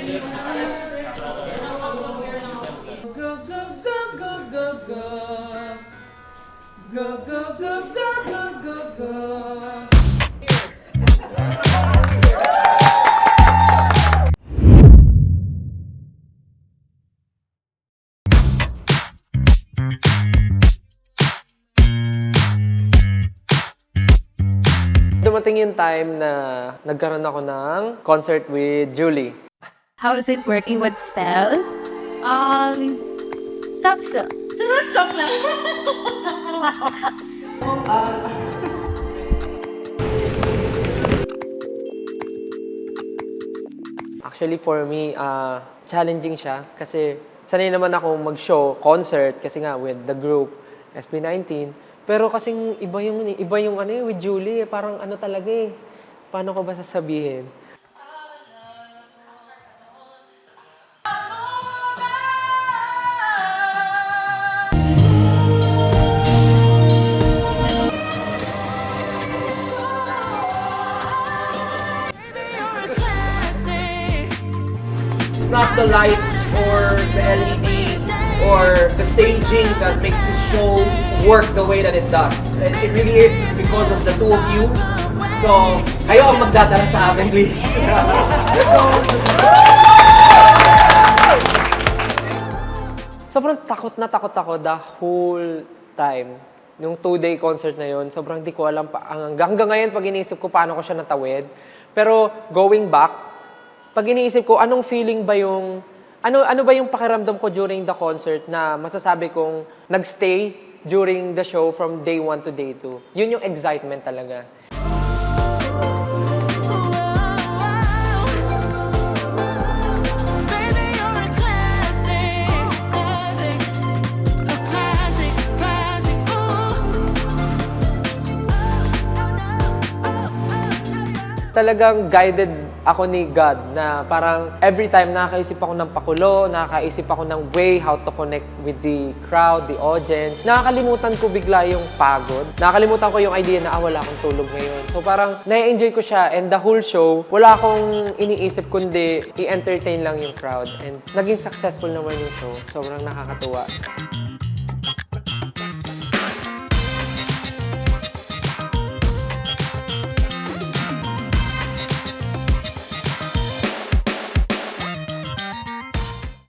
Go, go, go, go, go, go. Go, go, go, go, go, go, go. Dumating yung time na nagkaroon ako ng concert with Julie. How is it working with Stel? Sucks. Sucks lang. Actually, for me, challenging siya kasi sanay naman ako mag-show, concert, kasi nga with the group, SB19. Pero kasing iba yung ano with Julie, parang ano talaga eh. Paano ko ba sasabihin? It's not the lights or the LED or the staging that makes this show work the way that it does. It really is because of the two of you. So, kayo ang magdadala sa amin, please. Sobrang takot na takot ako the whole time. Yung 2-day concert na yun, sobrang di ko alam pa. Hanggang ngayon, pag iniisip ko paano ko siya natawid. Pero going back, pag iniisip ko, anong feeling ba yung, ano ba yung pakiramdam ko during the concert na masasabi kong nagstay during the show from day 1 to day 2. Yun yung excitement talaga. Talagang guided ako ni God na parang every time nakakaisip ako ng pakulo, nakakaisip ako ng way how to connect with the crowd, the audience. Nakakalimutan ko bigla yung pagod. Nakakalimutan ko yung idea na wala akong tulog ngayon. So parang na-enjoy ko siya and the whole show, wala akong iniisip kundi i-entertain lang yung crowd. And naging successful naman yung show. Sobrang nakakatuwa.